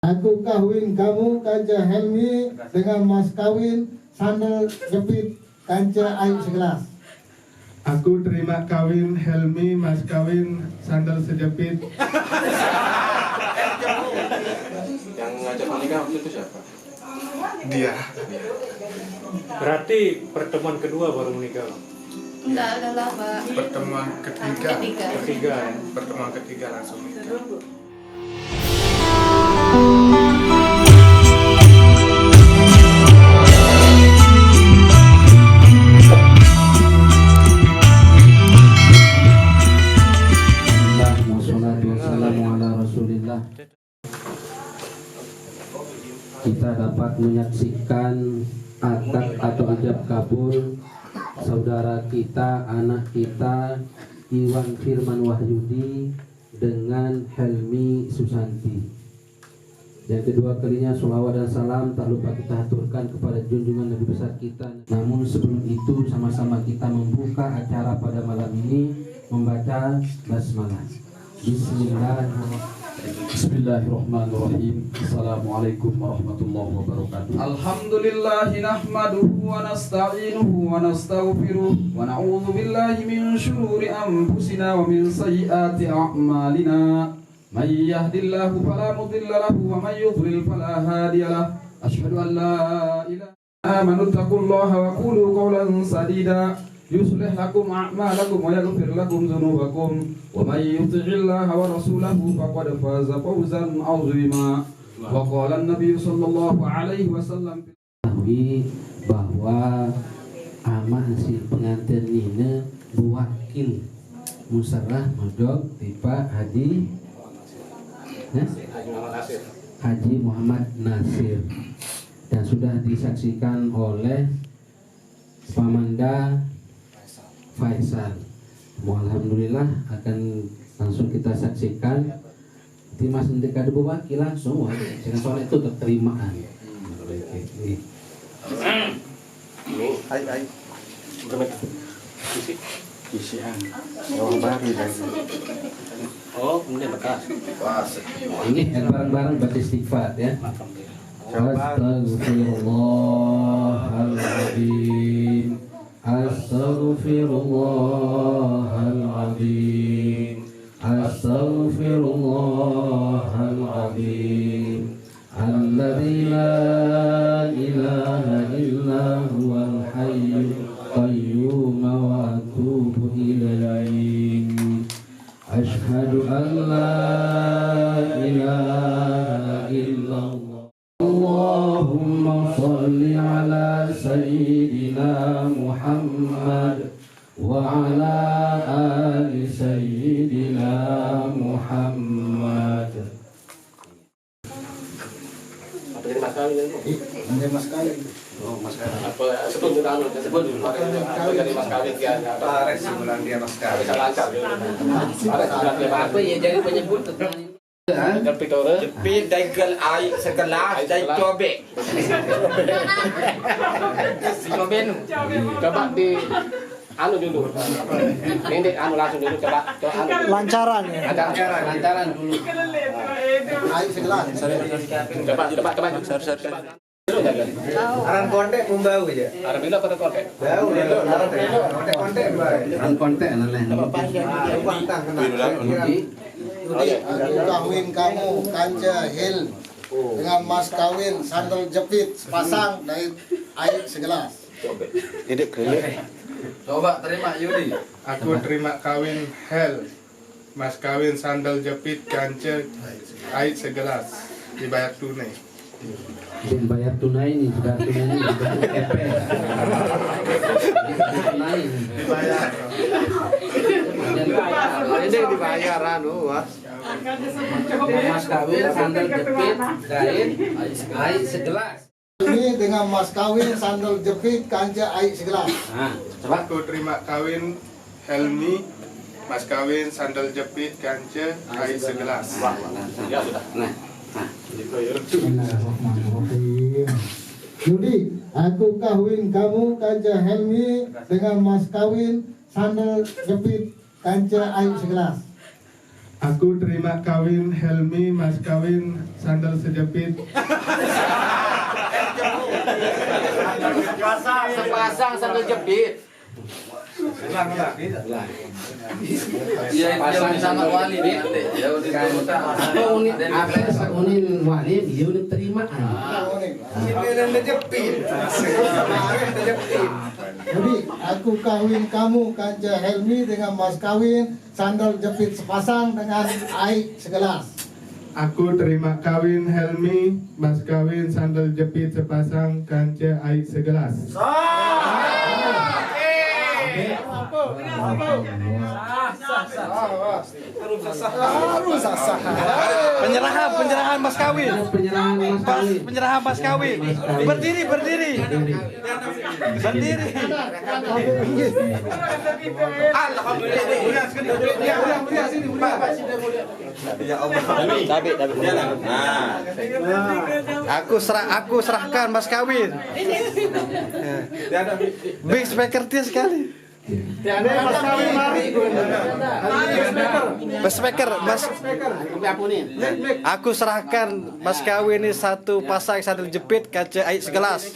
Aku kawin kamu Kanca Helmi dengan mas kawin sandal jepit Kanca air segelas. Aku terima kawin Helmi mas kawin sandal sejepit. Yang ngajak menikah waktu itu siapa? Dia. Berarti pertemuan kedua baru menikah? Enggak, adalah Pak. Pertemuan ketiga. Ketiga ya? Pertemuan ketiga langsung nikah. Kita dapat menyaksikan akad atau ijab kabul saudara kita, anak kita Iwan Firman Wahyudi dengan Helmi Susanti. Yang kedua kalinya sholawat dan salam tak lupa kita aturkan kepada junjungan Nabi besar kita. Namun sebelum itu sama-sama kita membuka acara pada malam ini membaca basmalah. Bismillahirrahmanirrahim. Assalamualaikum warahmatullahi wabarakatuh. Alhamdulillahi nahmaduhu wa nasta'inuhu wa nastaghfiruh wa na'udzu billahi min shururi anfusina wa min sayyiati a'malina. May yahdihillahu fala mudilla lahu wa may yudlil fala hadiya lahu. Asyhadu an la ilaha amanu taqullaha wa qulu qawlan sadida. يصلح لكم أعمالكم ويغفر لكم ذنوبكم ومن يطع الله ورسوله فقد فاز فوزا عظيما وقال النبي صلى الله عليه وسلم bahwa ama hasil pengantin ini wakil musarah modok tiba Haji Muhammad Nasir dan sudah disaksikan oleh Pamanda Faisal. Alhamdulillah akan langsung kita saksikan Timas Ndeka Debu Waki langsung dengan soal itu keterimaan. Hai. Isian. Oh, baru lagi. Oh, ini bekas. Ini bareng-bareng baca istighfar ya. Astaghfirullahaladzim. Astaghfirullahaladzim. Astaghfirullahaladzim. Alladzi la ilaha illa huwal hayyul qayyum wa atubu ilaihi. Asyhadu an la ilaha illallah. Allahumma shalli ala sayyidina Muhammad wa ala ali sayyidina Muhammad. Apa jadi mas kawin ini? Ini mas kawin. Oh, mas kawin. Apa sebut dulu anu, sebut dulu. Apa jadi mas kawin dia? Tarik sebulan dia mas kawin. Bisa lancar dulu. Ada sebulan dia Apa ya jadi penyebut Jepit orang. Jepit dagel air segelas dan cobek. Coba di anu dulu. Ini anu langsung dulu coba anu. Lancaran ya. lantaran dulu. Air segelas. Coba. Aran kontek membau aja. Ada bila pada kontek. Bau itu kontek bae. Kontek noleh. Aku kawin kamu Kanca Hil dengan mas kawin sandal jepit sepasang dari air segelas. Hidup keliling. Coba terima Yudi. Aku terima kawin Hel mas kawin sandal jepit Kanca air segelas dibayar tunai. Bayar tunai nih, sudah tunai ini tunai. Dibayar. Ini dibayar anu, Mas. Mas kawin sandal jepit kain air segelas. Ini dengan mas kawin sandal jepit Kanca air segelas. Nah, coba. Aku terima kawin Helmi mas kawin sandal jepit Kanca air segelas. Ya sudah. Nah. Bismillahirrahmanirrahim. Yudi, aku kawin kamu Kanca Helmi dengan mas kawin sandal jepit Kanca air segelas. Aku terima kawin Helmi mas kawin sandal sejepit. Sepasang sandal jepit. Pasang sama wali nih. Unin wali dia udah terima. Jadi aku kawin kamu Kanca Helmi dengan mas kawin sandal jepit sepasang dengan air segelas. Aku terima kawin Helmi mas kawin sandal jepit sepasang kancah air segelas. Penyerahan mas kawin. Penyerahan mas kawin. Berdiri. Aku serahkan mas kawin. Big speaker dia sekali. Aku serahkan mas kawin ini satu pasang sandal jepit kaca air segelas.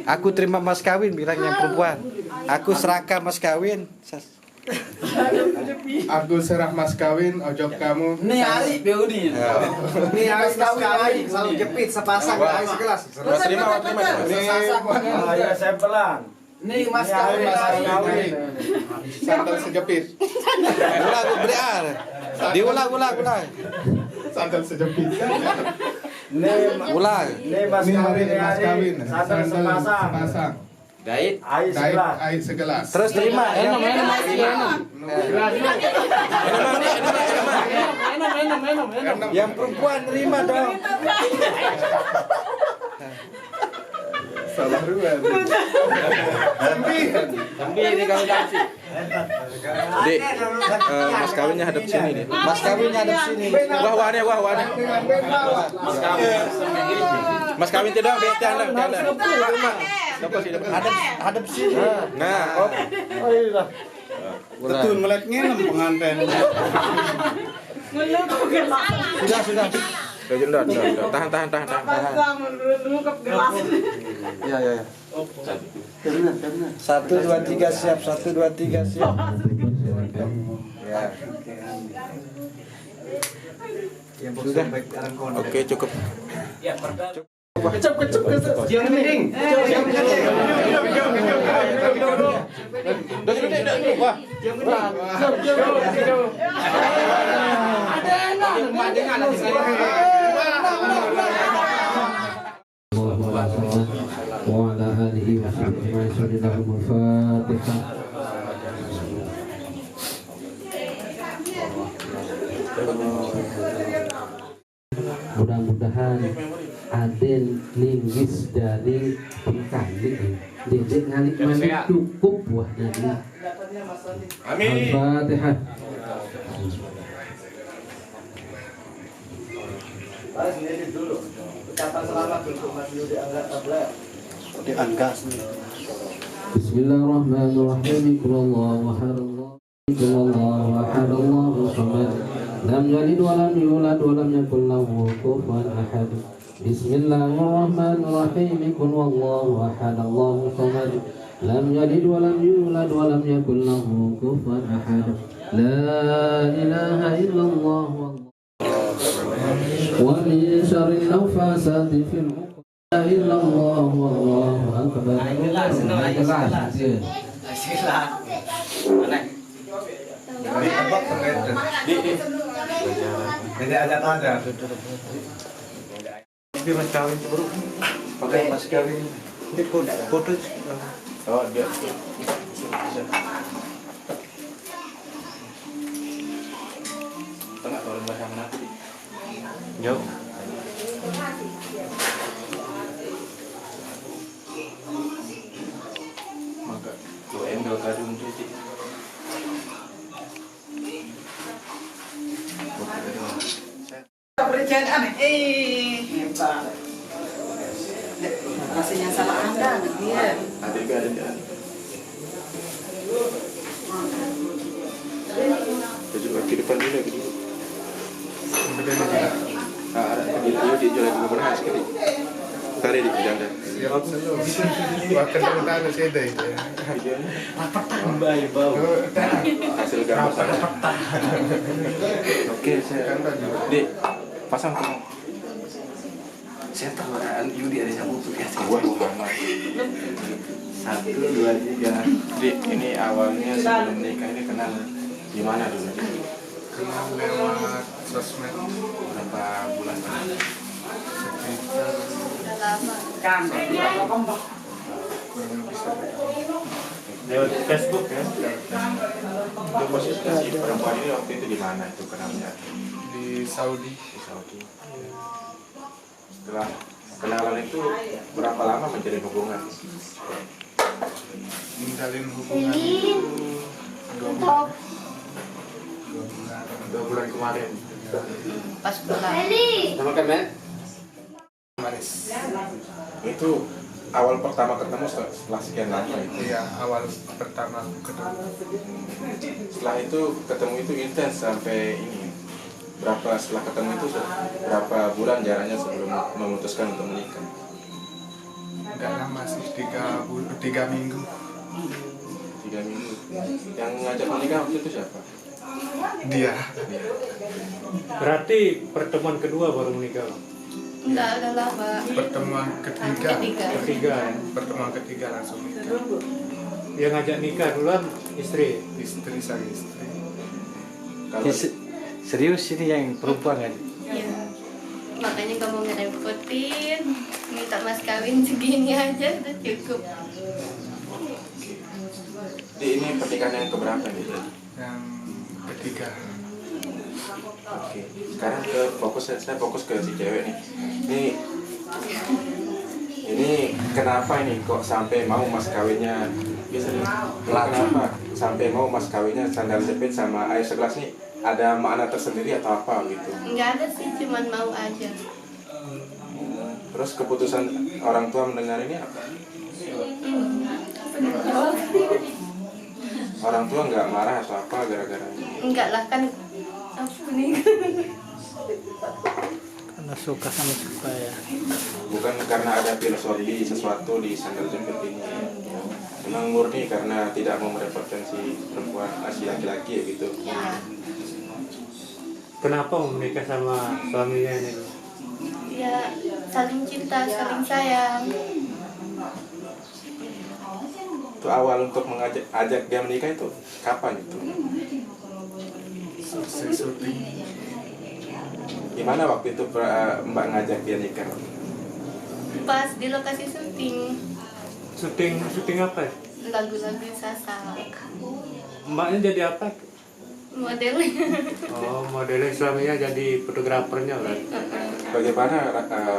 Aku terima mas kawin bilang yang perempuan. Aku serahkan mas kawin. Aku serah mas kawin ojok kamu. Nih hari beuni. Ini mas kawin sandal jepit sepasang air segelas. Terima. Ya saya pelan. Nih mas kawin Sandal sejepit. Diulang. Sandal sejepit. Ulang. Ini hari mas kawin sandal sepasang. Dait. Air segelas. Terus terima. Yang perempuan terima dong. Salah ruan. Tapi ini kalau kasih. Dek, mas kawinnya hadap sini nih. Mas kawinnya hadap sini. Wah. Mas kawin tidak bete anda. Hadap sini. Nah, oh. Betul melek nginem pengantin. Sudah. Tahan. Ya. 1, 2, 3 siap. Ya. Sudah. Oke, cukup. Kecep. Jangan mending. Wah. Mudah-mudahan aden linggis dari pengkali dedek ngalik mandi cukup buah nadi. Amin. Al-Fatihah. Bismillahirrahmanirrahim. Allahu ahad Allahu samad. Lam yalid wa lam yulad wa lam yakul lahu kufuwan ahad. Bismillahirrahmanirrahim. Qul huwallahu ahad Allahu samad. Lam yalid wa lam yulad wa lam yakul lahu kufuwan ahad. La ilaha illallah wa min syarri nafasati fil 'uqad. La ilaha illallah wallahu akbar. Ini mas kawin bro. Pakai mas kawin. Ini foto. Oh dia. Tengah kalau bahasa mana? Jauh. Maka tu endal kadung cuci. Perjanjian hebat. Rasanya salah Anda dia. Ada. Coba ke depan dulu, ke dulu. Berdiri juga. Ada di jalan gubernur sekali. Tadi di janda. Wah, kendang tanah sih deh. Baik bau. Hasil gambar saya. Oke, saya. Dek, pasang kamu. Saya tahu Yudi ada sambung tuh ya. Wah, Muhammad. 1, 2, 3. Dek, ini awalnya sebelum nikah ini kenal di mana dulu? Kenal lewat sosmed. Berapa bulan? Sekitar Lewat Facebook ya. Itu posisi si perempuan ini waktu itu di mana itu kenalnya? di Saudi. Di Saudi. Setelah kenalan itu berapa lama menjalin hubungan? Menjalin hubungan itu 2 bulan. 2 bulan kemarin. Pas pulang. Nama kemen? Maris. Itu awal pertama ketemu setelah sekian lama itu. Iya, awal pertama ketemu. Setelah itu ketemu itu intens sampai ini. Berapa setelah ketemu itu berapa bulan jaraknya sebelum memutuskan untuk menikah? Enggak lama sih, 3 minggu. 3 minggu. Yang ngajak menikah waktu itu siapa? Dia. Berarti pertemuan kedua baru menikah. Enggak ada lama. Pertemuan ketiga. Ketiga ya. Pertemuan ketiga langsung nikah. Yang ngajak nikah duluan istri. Istri saya istri. Kalau Serius ini yang perempuan kan? Iya. Makanya kamu ngerepotin, minta mas kawin segini aja udah cukup. ini pernikahan yang keberapa nih? Yang ketiga. Oke. Sekarang saya fokus ke si cewek nih. Ini kenapa ini kok sampai mau mas kawinnya? Kenapa sampai mau mas kawinnya sandal jepit sama air segelas nih? Ada makna tersendiri atau apa gitu? Enggak ada sih, cuman mau aja. Terus keputusan orang tua mendengar ini apa? Orang tua nggak marah atau apa gara-gara ini? Enggak lah kan apa nih? Karena suka sama suka ya. Bukan karena ada filosofi sesuatu di sandal jepit ini. Memang murni karena tidak mau merepotkan si perempuan, si laki-laki ya gitu. Kenapa mau menikah sama suaminya ini? Ya saling cinta, saling sayang. Itu awal untuk ajak dia menikah itu kapan itu? Selesai syuting. Gimana waktu itu Mbak ngajak dia nikah? Pas di lokasi syuting Syuting apa? lagu-lagu Sasa. Mbaknya jadi apa? Modelnya. Oh, modelnya suaminya jadi fotografernya kan? Bagaimana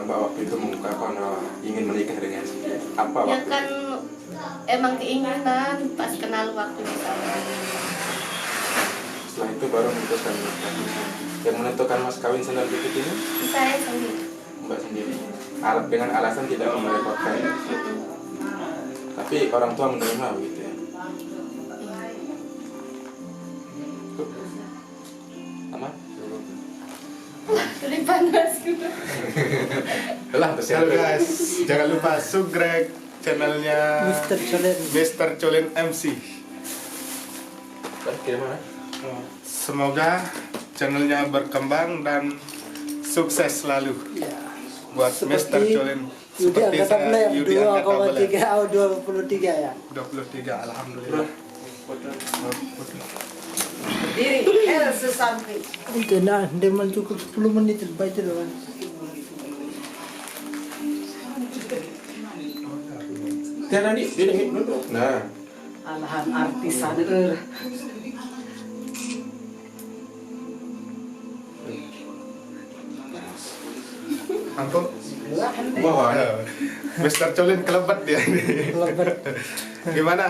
Mbak waktu itu mengungkapkan ingin menikah dengan apa Ya waktu kan emang keinginan pas kenal waktu di sana. Setelah itu baru memutuskan menikah. Yang menentukan mas kawin sandal jepit ini Saya sendiri. Mbak sendiri. Dengan alasan tidak mau merepotkan. Tapi orang tua menerima begitu ya. Aman? Jadi panas gitu. Halo guys, jangan lupa subscribe channelnya Mr. Cholen MC. Gimana? Semoga channelnya berkembang dan sukses selalu buat Mr. Cholen. Seperti saya Yudi Angkatan 23 ya. 23, alhamdulillah. Diri, sesampai. Itu nah, dia cukup 10 menit baca doang. Tiada nih, dia duduk. Nah, Alahan artisan. Ampun. wah, Mr. Cholen kelebat dia ini. Kelebat. Gimana?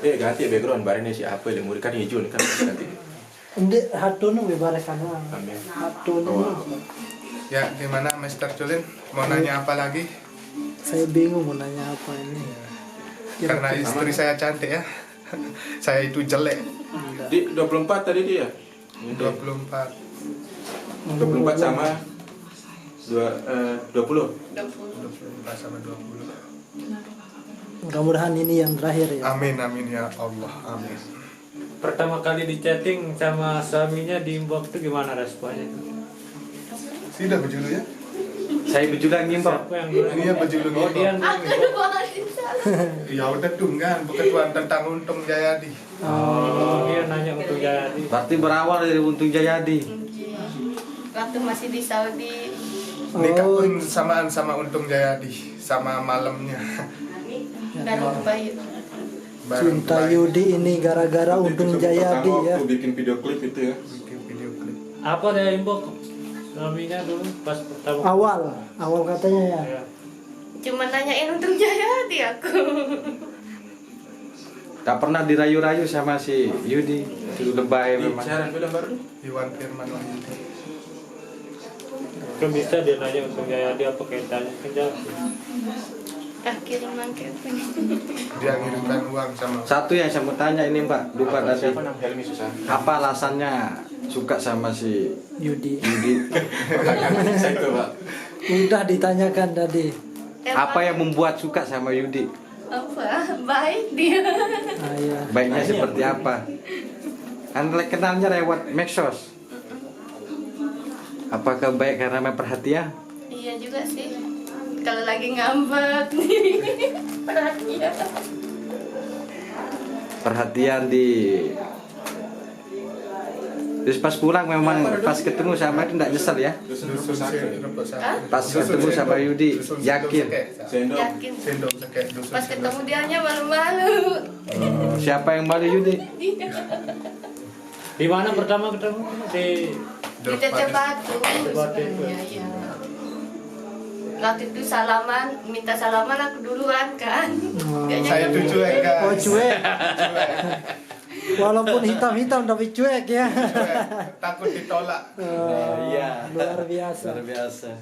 ganti background baru ini siapa yang murid kan hijau nih kan ganti. Ini hatun bebaras sana. Amin. Hatun. Ya, gimana Mr. Cholen? Mau nanya apa lagi? Saya bingung mau nanya apa ini. Karena istri saya cantik ya. Saya itu jelek. Di 24 tadi dia. 24. 24 sama 20. 24 sama 20. Mudah-mudahan ini yang terakhir ya. Amin amin ya Allah, amin. Pertama kali di chatting sama suaminya di inbox itu gimana responnya? Sudah bejulu ya? Saya bejulang inbox. Siapa yang Ini ya bejulu Oh, dia gitu. Aku udah bahasin salah. Ya udah tunggan, bukan tentang Untung Jayadi. Oh, dia nanya untuk Jayadi. Berarti berawal dari Untung Jayadi. Waktu masih di Saudi. Nikah pun samaan sama Untung Jayadi, sama malamnya. Baru baik. Cinta Yudi ini gara-gara Untung Jayadi ya. Aku bikin video klip itu ya. Bikin video klip. Apa dia inbox suaminya dulu pas pertama? Awal katanya ya. Ya. Cuma nanyain Untung Jayadi aku. Tak pernah dirayu-rayu sama si Yudi. Lebay memang. Siaran film baru. Iwan Firman Wahyudi. Kan bisa dia nanya untuk Jayadi apa kaitannya kerja? Kiriman Kevin. Dia ngirimkan uang sama. Satu yang saya mau tanya ini Mbak, lupa tadi. Siapa nama Helmi susah? Apa alasannya suka sama si Yudi. Yudi? Saya itu, Pak. Udah ditanyakan tadi. Apa yang membuat suka sama Yudi? Apa? Baik dia. Ah, ya. Baiknya seperti apa? Anda kenalnya lewat medsos. Apakah baik karena perhatian? Iya juga sih. Kalau lagi ngambek perhatian. Perhatian di. Terus pas pulang memang pas ketemu sama itu tidak nyesel ya? Dusun Sake. Pas ketemu sama Yudi, yakin. Yakin. Sendok Sake. Dusun Pas Sendok. ketemu dianya malu-malu. Siapa yang malu Yudi? Di mana pertama ketemu? Di Di Teteh Batu sebenarnya ya. Waktu itu salaman, minta salaman aku duluan kan. Dianya Saya tuh cuek guys. Oh cuek. Walaupun hitam-hitam tapi cuek ya. Takut ditolak. Luar biasa. Luar biasa.